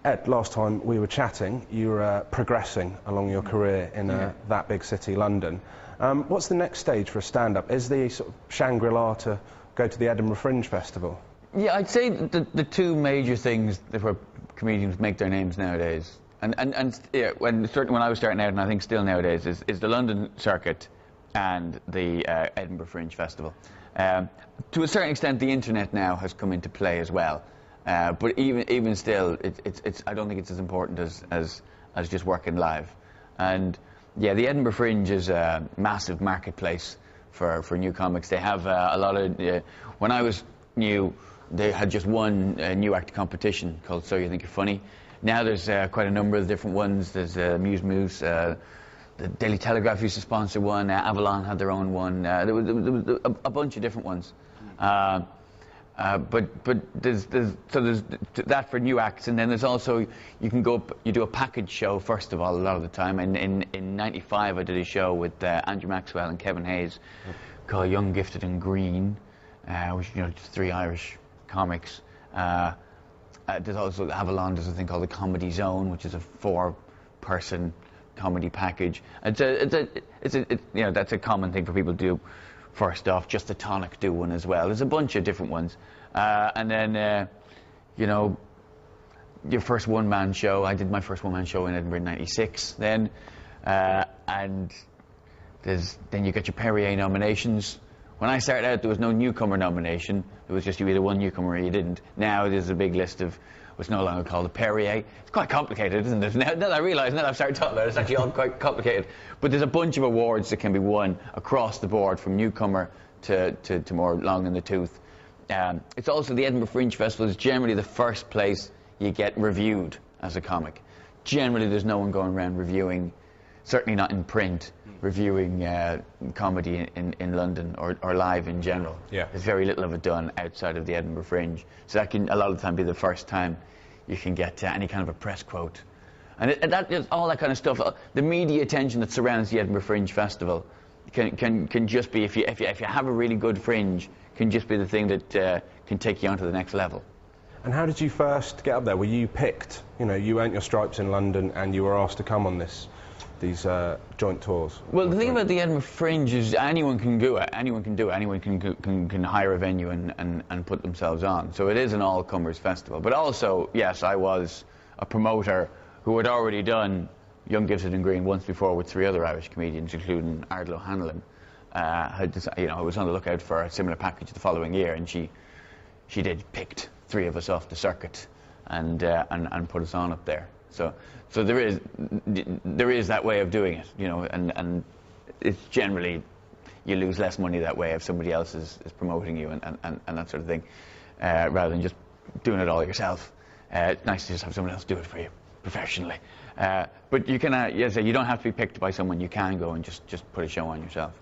Ed, last time we were chatting, you were progressing along your career in that big city, London. What's the next stage for a stand-up? Is the sort of Shangri-La to go to the Edinburgh Fringe Festival? Yeah, I'd say the two major things that where comedians make their names nowadays, and yeah, certainly when I was starting out, and I think still nowadays, is the London circuit and the Edinburgh Fringe Festival. To a certain extent, the internet now has come into play as well. But even still, I don't think it's as important as just working live. And yeah, the Edinburgh Fringe is a massive marketplace for new comics. They have a lot of. When I was new, they had just one new act competition called So You Think You're Funny. Now there's quite a number of different ones. There's Muse Moose. The Daily Telegraph used to sponsor one. Avalon had their own one. There was a bunch of different ones. But there's that for new acts, and then there's also, you can go up, you do a package show first of all a lot of the time. And in '95 I did a show with Andrew Maxwell and Kevin Hayes called Young, Gifted and Green, which, you know, just three Irish comics. There's also Avalon. There's a thing called the Comedy Zone, which is a 4-person comedy package. You know, that's a common thing for people to do. First off, Just a Tonic do one as well. There's a bunch of different ones. And then, you know, your first one-man show. I did my first one-man show in Edinburgh in '96 then. And then you got your Perrier nominations. When I started out, there was no newcomer nomination. It was just you either won newcomer or you didn't. Now there's a big list of what's no longer called a Perrier. It's quite complicated, isn't it? Now that I realise, now that I've started talking about it, it's actually all quite complicated. But there's a bunch of awards that can be won across the board, from newcomer to more long in the tooth. It's also, the Edinburgh Fringe Festival is generally the first place you get reviewed as a comic. Generally there's no one going around reviewing, certainly not in print, reviewing comedy in London or live in general. Yeah. There's very little of it done outside of the Edinburgh Fringe. So that can a lot of the time be the first time you can get any kind of a press quote. And all that kind of stuff, the media attention that surrounds the Edinburgh Fringe Festival can just be, if you have a really good fringe, can just be the thing that can take you on to the next level. And how did you first get up there? Were you picked? You know, you earned your stripes in London and you were asked to come on these joint tours? Well, the thing about the Edinburgh Fringe is anyone can do it. Anyone can do it. Anyone can hire a venue and put themselves on. So it is an all-comers festival. But also, yes, I was a promoter who had already done Young, Gifted and Green once before with 3 other Irish comedians, including Ardal O'Hanlon. I was on the lookout for a similar package the following year, and she picked 3 of us off the circuit and put us on up there. So there is that way of doing it, you know, and it's generally, you lose less money that way if somebody else is promoting you and that sort of thing, rather than just doing it all yourself. It's nice to just have someone else do it for you professionally. But you can, you don't have to be picked by someone. You can go and just put a show on yourself.